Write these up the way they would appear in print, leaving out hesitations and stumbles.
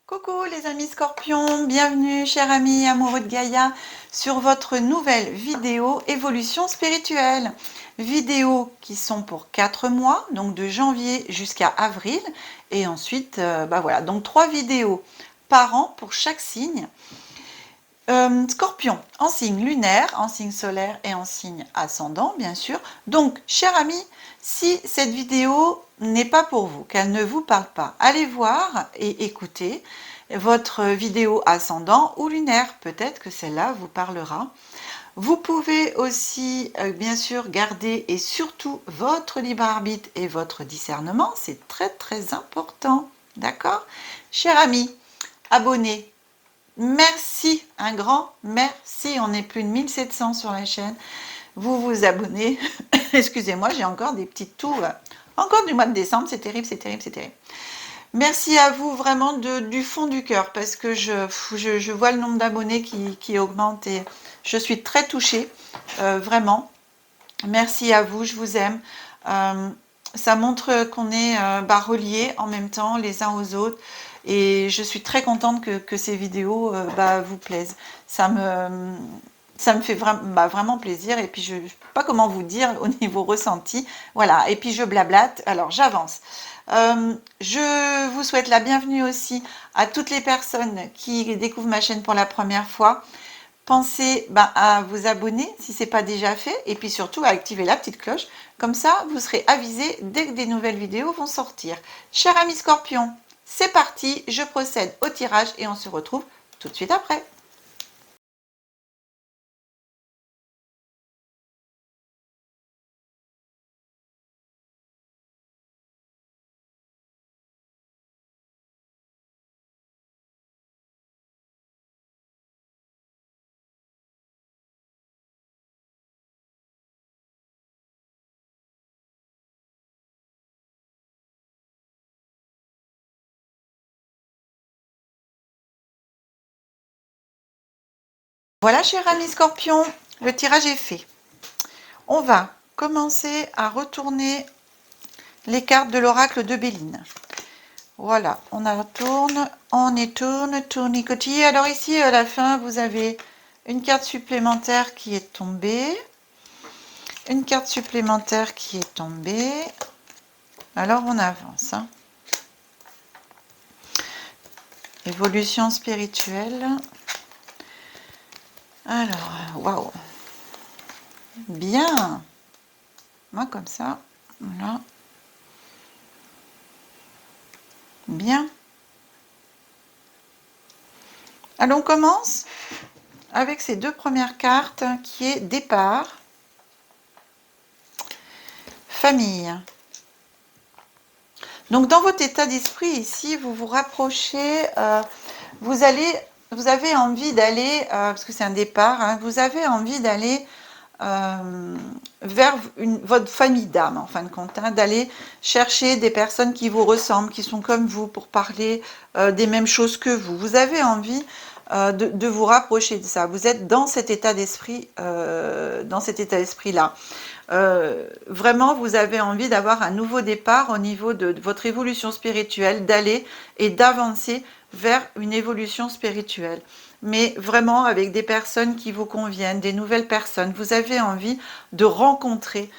Coucou les amis scorpions, bienvenue chers amis amoureux de Gaïa sur votre nouvelle vidéo évolution spirituelle. Vidéos qui sont pour 4 mois, donc de janvier jusqu'à avril. Et ensuite, voilà, donc 3 vidéos par an pour chaque signe. Scorpion, en signe lunaire, en signe solaire et en signe ascendant, bien sûr. Donc, chers amis, si cette vidéo n'est pas pour vous, qu'elle ne vous parle pas, allez voir et écoutez votre vidéo ascendant ou lunaire. Peut-être que celle-là vous parlera. Vous pouvez aussi, bien sûr, garder et surtout votre libre arbitre et votre discernement. C'est très, très important. D'accord? Chers amis, abonnez. Merci, un grand merci. On est plus de 1700 sur la chaîne. Vous vous abonnez. Excusez-moi, j'ai encore des petites toux. Encore du mois de décembre. C'est terrible, c'est terrible, c'est terrible. Merci à vous vraiment du fond du cœur parce que je vois le nombre d'abonnés qui augmente et je suis très touchée. Vraiment. Merci à vous, je vous aime. Ça montre qu'on est reliés en même temps les uns aux autres. Et je suis très contente que ces vidéos vous plaisent. Ça me fait vraiment plaisir. Et puis, je ne sais pas comment vous dire au niveau ressenti. Voilà, et puis je blablate. Alors, j'avance. Je vous souhaite la bienvenue aussi à toutes les personnes qui découvrent ma chaîne pour la première fois. Pensez à vous abonner si ce n'est pas déjà fait. Et puis surtout, à activer la petite cloche. Comme ça, vous serez avisé dès que des nouvelles vidéos vont sortir. Chers amis scorpions, c'est parti, je procède au tirage et on se retrouve tout de suite après. Voilà, chers amis scorpions, le tirage est fait. On va commencer à retourner les cartes de l'oracle de Béline. Voilà, on tourne, tournicotis. Alors ici, à la fin, vous avez une carte supplémentaire qui est tombée. Une carte supplémentaire qui est tombée. Alors, on avance. Évolution spirituelle. Alors, waouh. Bien. Moi, comme ça. Voilà. Bien. Alors, on commence avec ces deux premières cartes qui est départ, famille. Donc, dans votre état d'esprit ici, vous vous rapprochez, vous avez envie d'aller, parce que c'est un départ, hein, vous avez envie d'aller vers votre famille d'âme, en fin de compte, hein, d'aller chercher des personnes qui vous ressemblent, qui sont comme vous, pour parler des mêmes choses que vous. Vous avez envie de vous rapprocher de ça. Vous êtes dans cet état d'esprit, là. Vraiment, vous avez envie d'avoir un nouveau départ au niveau de votre évolution spirituelle, d'aller et d'avancer vers une évolution spirituelle. Mais vraiment avec des personnes qui vous conviennent, des nouvelles personnes. Vous avez envie de rencontrer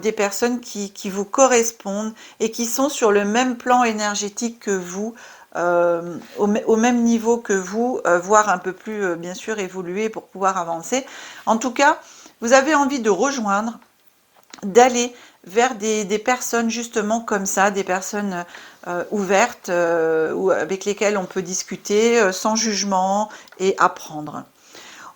des personnes qui vous correspondent et qui sont sur le même plan énergétique que vous, au même niveau que vous, voire un peu plus, bien sûr, évoluer pour pouvoir avancer. En tout cas, vous avez envie de rejoindre, d'aller vers des personnes justement comme ça, des personnes ouvertes, avec lesquelles on peut discuter sans jugement et apprendre.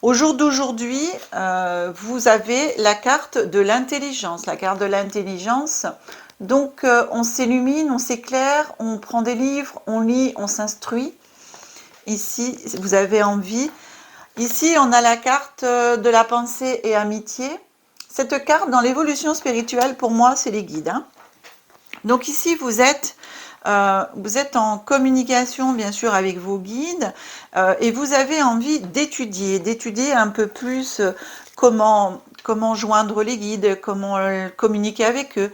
Au jour d'aujourd'hui, vous avez la carte de l'intelligence. La carte de l'intelligence, donc on s'illumine, on s'éclaire, on prend des livres, on lit, on s'instruit. Ici, vous avez envie. Ici, on a la carte de la pensée et amitié. Cette carte, dans l'évolution spirituelle, pour moi, c'est les guides. Hein. Donc ici, vous êtes en communication, bien sûr, avec vos guides et vous avez envie d'étudier un peu plus comment comment joindre les guides, comment communiquer avec eux.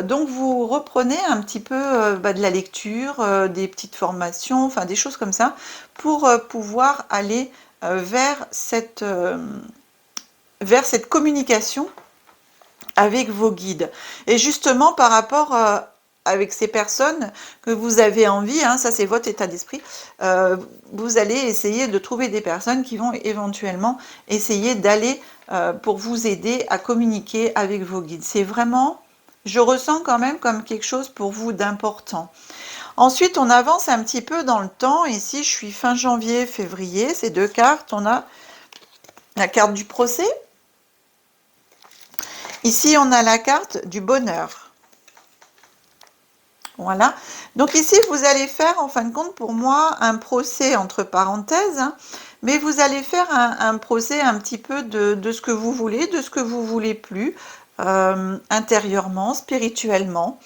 Donc vous reprenez un petit peu de la lecture, des petites formations, enfin des choses comme ça, pour pouvoir aller vers cette communication avec vos guides. Et justement, par rapport avec ces personnes que vous avez envie, hein, ça c'est votre état d'esprit, vous allez essayer de trouver des personnes qui vont éventuellement essayer d'aller pour vous aider à communiquer avec vos guides. C'est vraiment, je ressens quand même comme quelque chose pour vous d'important. Ensuite, on avance un petit peu dans le temps. Ici, je suis fin janvier, février. Ces deux cartes, on a la carte du procès. Ici, on a la carte du bonheur. Voilà. Donc ici, vous allez faire, en fin de compte, pour moi, un procès entre parenthèses, hein, mais vous allez faire un procès un petit peu de ce que vous voulez, de ce que vous voulez plus, intérieurement, spirituellement,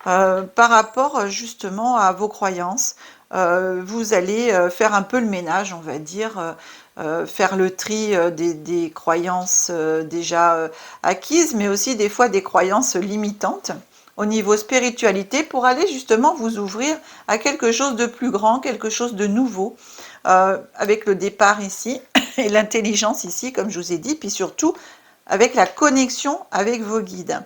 par rapport justement à vos croyances. Vous allez faire un peu le ménage, on va dire, faire le tri des croyances déjà acquises, mais aussi des fois des croyances limitantes au niveau spiritualité pour aller justement vous ouvrir à quelque chose de plus grand, quelque chose de nouveau, avec le départ ici et l'intelligence ici, comme je vous ai dit, puis surtout avec la connexion avec vos guides.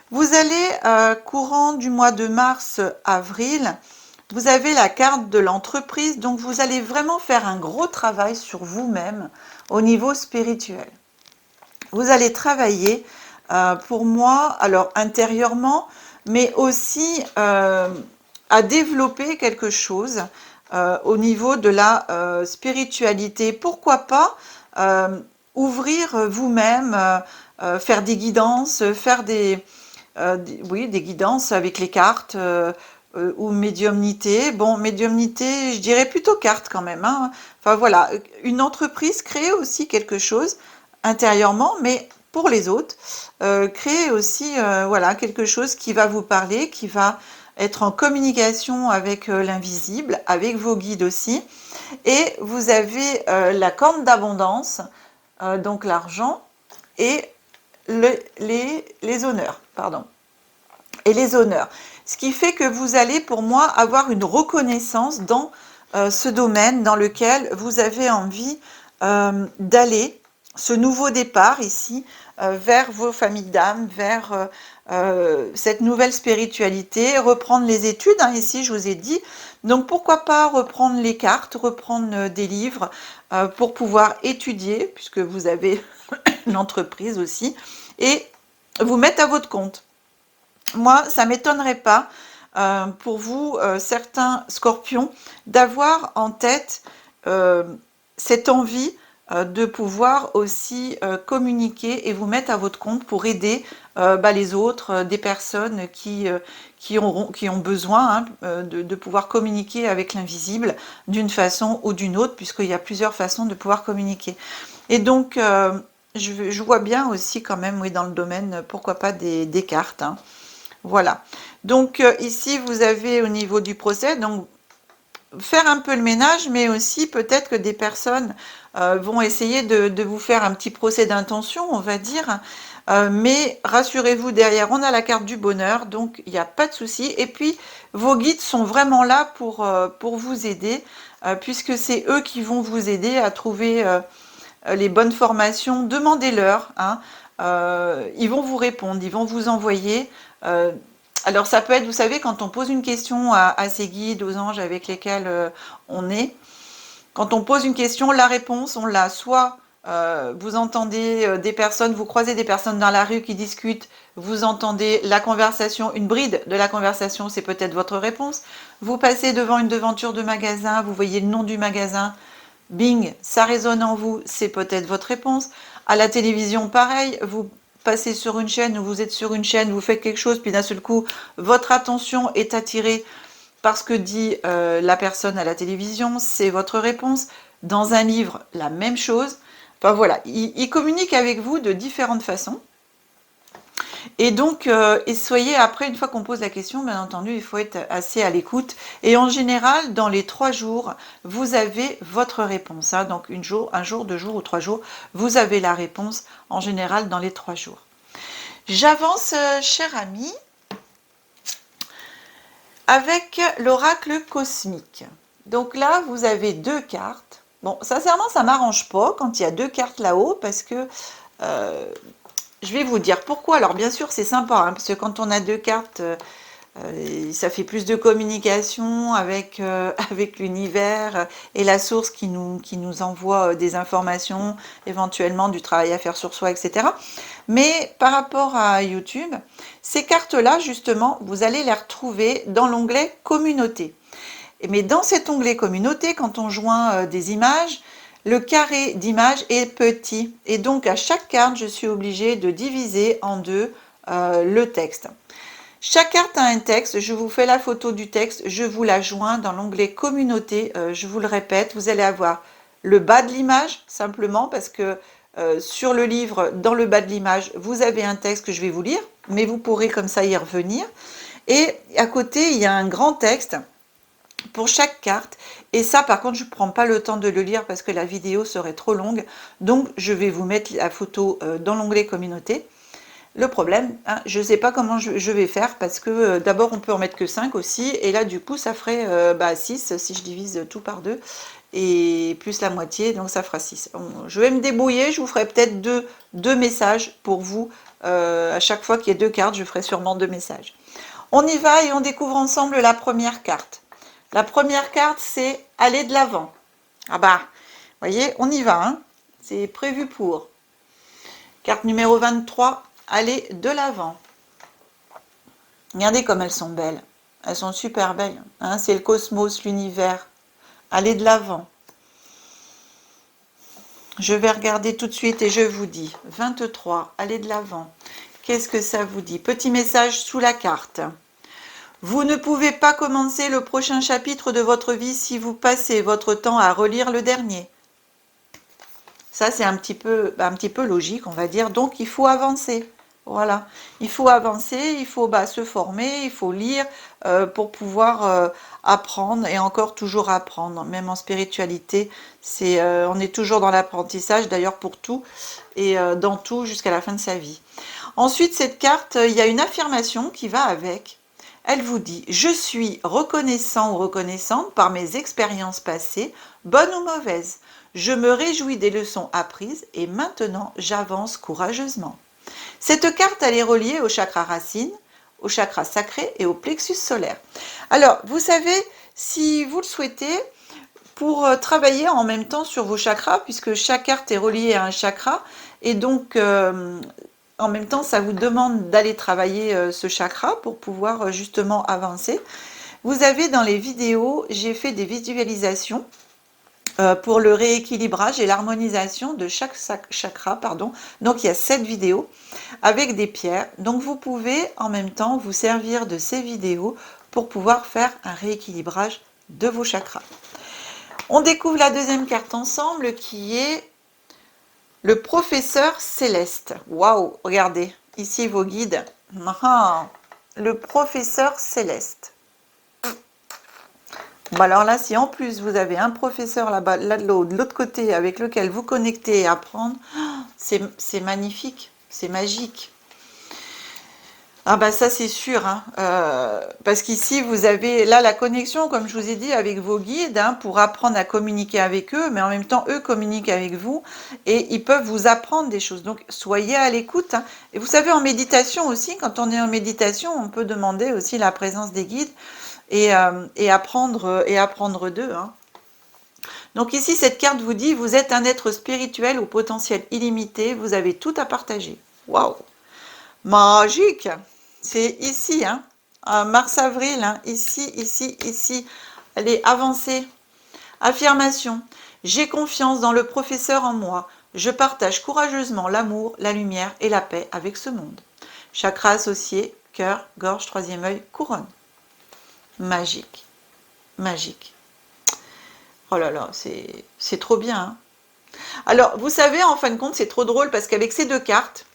Vous allez, courant du mois de mars-avril, vous avez la carte de l'entreprise, donc vous allez vraiment faire un gros travail sur vous-même au niveau spirituel. Vous allez travailler, pour moi, alors intérieurement, mais aussi à développer quelque chose au niveau de la spiritualité. Pourquoi pas ouvrir vous-même, faire des guidances, faire oui, des guidances avec les cartes ou médiumnité. Bon, médiumnité, je dirais plutôt carte quand même, hein. Enfin voilà, une entreprise crée aussi quelque chose intérieurement, mais pour les autres, créer aussi voilà, quelque chose qui va vous parler, qui va être en communication avec l'invisible, avec vos guides aussi. Et vous avez la corne d'abondance, donc l'argent, et les honneurs, pardon. Et les honneurs. Ce qui fait que vous allez, pour moi, avoir une reconnaissance dans ce domaine dans lequel vous avez envie d'aller, ce nouveau départ ici, vers vos familles d'âme, vers cette nouvelle spiritualité, reprendre les études, hein, ici je vous ai dit. Donc pourquoi pas reprendre les cartes, reprendre des livres pour pouvoir étudier, puisque vous avez une entreprise aussi, et vous mettre à votre compte. Moi, ça ne m'étonnerait pas pour vous, certains scorpions, d'avoir en tête cette envie de pouvoir aussi communiquer et vous mettre à votre compte pour aider les autres, des personnes qui ont besoin hein, de pouvoir communiquer avec l'invisible d'une façon ou d'une autre, puisqu'il y a plusieurs façons de pouvoir communiquer. Et donc, je vois bien aussi quand même, oui, dans le domaine, pourquoi pas des cartes, hein. Voilà. Donc ici, vous avez au niveau du procès, donc faire un peu le ménage, mais aussi peut-être que des personnes vont essayer de vous faire un petit procès d'intention, on va dire. Mais rassurez-vous, derrière, on a la carte du bonheur, donc il n'y a pas de souci. Et puis, vos guides sont vraiment là pour vous aider, puisque c'est eux qui vont vous aider à trouver les bonnes formations. Demandez-leur, hein. Ils vont vous répondre, ils vont vous envoyer. Alors ça peut être, vous savez, quand on pose une question à ces guides, aux anges avec lesquels on est, quand on pose une question, la réponse, on l'a. Soit vous entendez des personnes, vous croisez des personnes dans la rue qui discutent, vous entendez la conversation, une bride de la conversation, c'est peut-être votre réponse. Vous passez devant une devanture de magasin, vous voyez le nom du magasin, bing, ça résonne en vous, c'est peut-être votre réponse. À la télévision, pareil, vous passez sur une chaîne ou vous êtes sur une chaîne, vous faites quelque chose, puis d'un seul coup, votre attention est attirée par ce que dit la personne à la télévision, c'est votre réponse. Dans un livre, la même chose. Enfin voilà, ils communiquent avec vous de différentes façons. Et donc, et soyez après, une fois qu'on pose la question, bien entendu, il faut être assez à l'écoute. Et en général, dans les 3 jours, vous avez votre réponse. Hein. Donc, un jour, 2 jours ou 3 jours, vous avez la réponse en général dans les 3 jours. J'avance, cher ami, avec l'oracle cosmique. Donc là, vous avez 2 cartes. Bon, sincèrement, ça m'arrange pas quand il y a 2 cartes là-haut parce que je vais vous dire pourquoi. Alors bien sûr, c'est sympa, hein, parce que quand on a 2 cartes, ça fait plus de communication avec, avec l'univers et la source qui nous envoie des informations, éventuellement du travail à faire sur soi, etc. Mais par rapport à YouTube, ces cartes-là, justement, vous allez les retrouver dans l'onglet Communauté. Mais dans cet onglet Communauté, quand on joint des images, le carré d'image est petit. Et donc, à chaque carte, je suis obligée de diviser en 2 le texte. Chaque carte a un texte, je vous fais la photo du texte, je vous la joins dans l'onglet Communauté. Je vous le répète, vous allez avoir le bas de l'image, simplement, parce que sur le livre, dans le bas de l'image, vous avez un texte que je vais vous lire, mais vous pourrez comme ça y revenir. Et à côté, il y a un grand texte pour chaque carte. Et ça, par contre, je ne prends pas le temps de le lire parce que la vidéo serait trop longue. Donc, je vais vous mettre la photo dans l'onglet Communauté. Le problème, hein, je ne sais pas comment je vais faire parce que d'abord, on peut en mettre que 5 aussi. Et là, du coup, ça ferait 6 si je divise tout par 2. Et plus la moitié, donc ça fera 6. Je vais me débrouiller, je vous ferai peut-être deux messages pour vous. À chaque fois qu'il y a 2 cartes, je ferai sûrement 2 messages. On y va et on découvre ensemble la première carte. La première carte, c'est aller de l'avant. Ah bah, vous voyez, on y va, hein. C'est prévu pour. Carte numéro 23, aller de l'avant. Regardez comme elles sont belles. Elles sont super belles. Hein. C'est le cosmos, l'univers. Aller de l'avant. Je vais regarder tout de suite et je vous dis. 23, aller de l'avant. Qu'est-ce que ça vous dit? Petit message sous la carte. Vous ne pouvez pas commencer le prochain chapitre de votre vie si vous passez votre temps à relire le dernier. Ça, c'est un petit peu logique, on va dire. Donc, il faut avancer. Voilà. Il faut avancer, il faut se former, il faut lire pour pouvoir apprendre et encore toujours apprendre. Même en spiritualité, on est toujours dans l'apprentissage, d'ailleurs pour tout, et dans tout jusqu'à la fin de sa vie. Ensuite, cette carte, il y a une affirmation qui va avec. Elle vous dit « Je suis reconnaissant ou reconnaissante par mes expériences passées, bonnes ou mauvaises. Je me réjouis des leçons apprises et maintenant j'avance courageusement. » Cette carte, elle est reliée au chakra racine, au chakra sacré et au plexus solaire. Alors, vous savez, si vous le souhaitez, pour travailler en même temps sur vos chakras, puisque chaque carte est reliée à un chakra, et donc en même temps, ça vous demande d'aller travailler ce chakra pour pouvoir justement avancer. Vous avez dans les vidéos, j'ai fait des visualisations pour le rééquilibrage et l'harmonisation de chaque chakra, pardon. Donc il y a 7 vidéos avec des pierres. Donc vous pouvez en même temps vous servir de ces vidéos pour pouvoir faire un rééquilibrage de vos chakras. On découvre la deuxième carte ensemble qui est le professeur céleste. Waouh, regardez, ici vos guides. Le professeur céleste. Bon alors là, si en plus vous avez un professeur là-bas, là de l'autre côté, avec lequel vous connectez et apprendre, c'est magnifique, c'est magique. Ah bah ça c'est sûr, hein, parce qu'ici vous avez là la connexion, comme je vous ai dit, avec vos guides, hein, pour apprendre à communiquer avec eux, mais en même temps eux communiquent avec vous et ils peuvent vous apprendre des choses. Donc soyez à l'écoute. Hein. Et vous savez, en méditation aussi, quand on est en méditation, on peut demander aussi la présence des guides et apprendre d'eux. Hein. Donc ici cette carte vous dit, vous êtes un être spirituel au potentiel illimité, vous avez tout à partager. Waouh, magique! C'est ici, hein, mars-avril, hein, ici, ici, ici. Allez, avancez. Affirmation. J'ai confiance dans le professeur en moi. Je partage courageusement l'amour, la lumière et la paix avec ce monde. Chakra associé, cœur, gorge, troisième œil, couronne. Magique. Magique. Oh là là, c'est trop bien. Hein. Alors, vous savez, en fin de compte, c'est trop drôle parce qu'avec ces 2 cartes,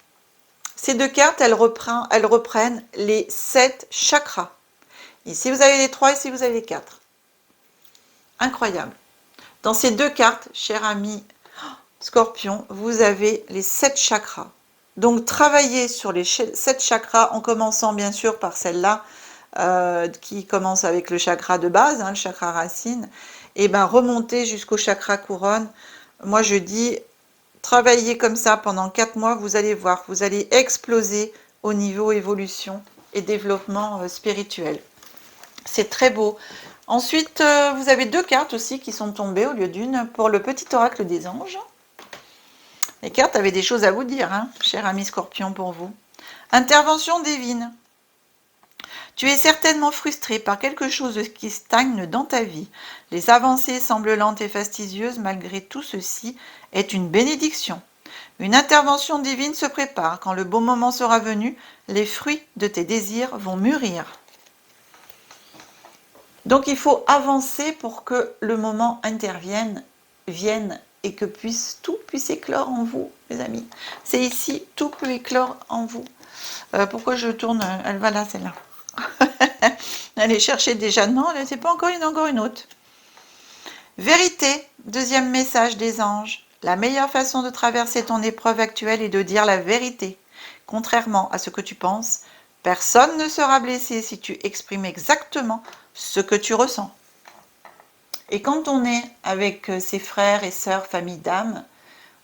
Ces deux cartes, elles reprennent les 7 chakras. Ici, vous avez les 3, ici, vous avez les 4. Incroyable. Dans ces deux cartes, cher ami Scorpion, vous avez les 7 chakras. Donc, travaillez sur les 7 chakras en commençant bien sûr par celle-là, qui commence avec le chakra de base, hein, le chakra racine, et ben remontez jusqu'au chakra couronne. Moi, je dis, travaillez comme ça pendant 4 mois, vous allez voir, vous allez exploser au niveau évolution et développement spirituel. C'est très beau. Ensuite, vous avez 2 cartes aussi qui sont tombées au lieu d'une pour le petit oracle des anges. Les cartes avaient des choses à vous dire, hein, cher ami Scorpion, pour vous. Intervention divine. Tu es certainement frustré par quelque chose qui stagne dans ta vie. Les avancées semblent lentes et fastidieuses, malgré tout ceci est une bénédiction. Une intervention divine se prépare. Quand le bon moment sera venu, les fruits de tes désirs vont mûrir. Donc il faut avancer pour que le moment intervienne, vienne et que tout puisse éclore en vous, mes amis. C'est ici, tout peut éclore en vous. Pourquoi je tourne? Elle va là, celle-là. Allez chercher déjà. Non, c'est pas encore une autre. Vérité, deuxième message des anges. La meilleure façon de traverser ton épreuve actuelle est de dire la vérité. Contrairement à ce que tu penses, personne ne sera blessé si tu exprimes exactement ce que tu ressens. Et quand on est avec ses frères et sœurs, famille d'âme,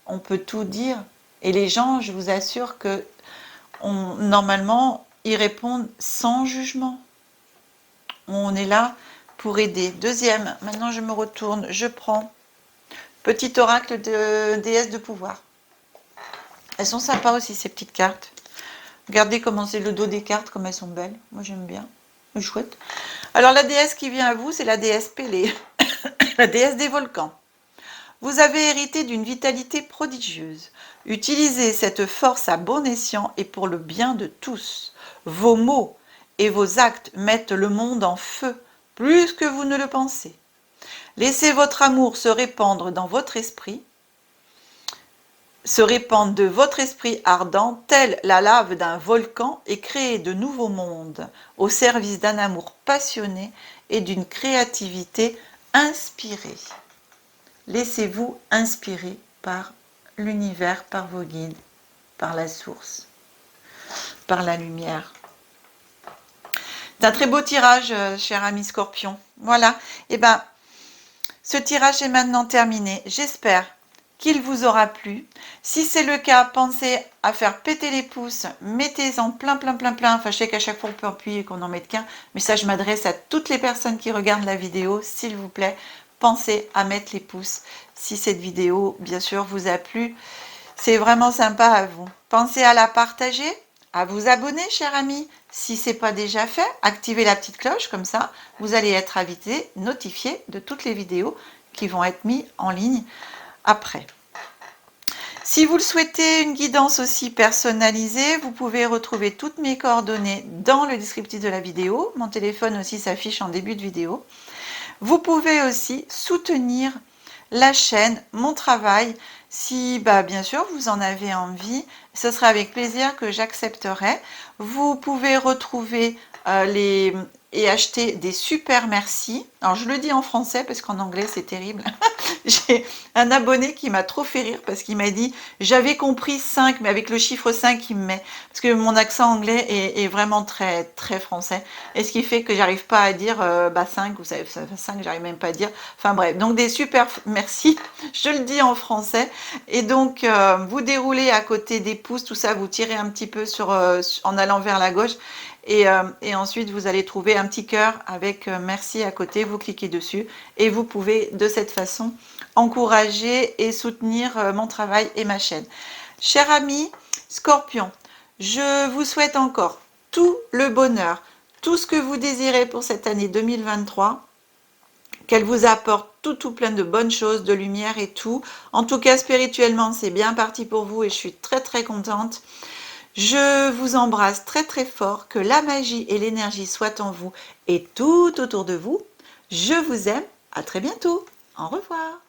on peut tout dire. Et les gens, je vous assure que normalement, ils répondent sans jugement. On est là pour aider. Deuxième, maintenant je me retourne, je prends petit oracle de déesse de pouvoir. Elles sont sympas aussi, ces petites cartes. Regardez comment c'est le dos des cartes, comme elles sont belles. Moi j'aime bien, c'est chouette. Alors la déesse qui vient à vous, c'est la déesse Pélée, la déesse des volcans. Vous avez hérité d'une vitalité prodigieuse. Utilisez cette force à bon escient et pour le bien de tous. Vos mots et vos actes mettent le monde en feu, plus que vous ne le pensez. Laissez votre amour se répandre dans votre esprit, se répandre de votre esprit ardent, telle la lave d'un volcan, et créer de nouveaux mondes au service d'un amour passionné et d'une créativité inspirée. Laissez-vous inspirer par l'univers, par vos guides, par la source, par la lumière. C'est un très beau tirage, cher ami Scorpion. Voilà. Et ben, ce tirage est maintenant terminé. J'espère qu'il vous aura plu. Si c'est le cas, pensez à faire péter les pouces. Mettez-en plein. Enfin, je sais qu'à chaque fois, on peut appuyer et qu'on n'en mette qu'un. Mais ça, je m'adresse à toutes les personnes qui regardent la vidéo. S'il vous plaît, pensez à mettre les pouces. Si cette vidéo, bien sûr, vous a plu, c'est vraiment sympa à vous. Pensez à la partager, à vous abonner, chers amis. Si ce n'est pas déjà fait, activez la petite cloche, comme ça, vous allez être avisé, notifié de toutes les vidéos qui vont être mises en ligne après. Si vous le souhaitez, une guidance aussi personnalisée, vous pouvez retrouver toutes mes coordonnées dans le descriptif de la vidéo. Mon téléphone aussi s'affiche en début de vidéo. Vous pouvez aussi soutenir la chaîne, mon travail, si bien sûr vous en avez envie, ce sera avec plaisir que j'accepterai. Vous pouvez retrouver et acheter des super merci. Alors je le dis en français parce qu'en anglais c'est terrible. J'ai un abonné qui m'a trop fait rire parce qu'il m'a dit j'avais compris 5, mais avec le chiffre 5 il me met, parce que mon accent anglais est vraiment très très français, et ce qui fait que j'arrive pas à dire 5, vous savez, 5 j'arrive même pas à dire, enfin bref, donc des super merci, je le dis en français. Et donc vous déroulez à côté des pouces, tout ça, vous tirez un petit peu en allant vers la gauche, et ensuite vous allez trouver un petit cœur avec merci à côté, vous cliquez dessus et vous pouvez de cette façon encourager et soutenir mon travail et ma chaîne. Chers amis Scorpion, je vous souhaite encore tout le bonheur, tout ce que vous désirez pour cette année 2023, qu'elle vous apporte tout plein de bonnes choses, de lumière et tout. En tout cas, spirituellement, c'est bien parti pour vous et je suis très très contente. Je vous embrasse très très fort, que la magie et l'énergie soient en vous et tout autour de vous. Je vous aime, à très bientôt. Au revoir.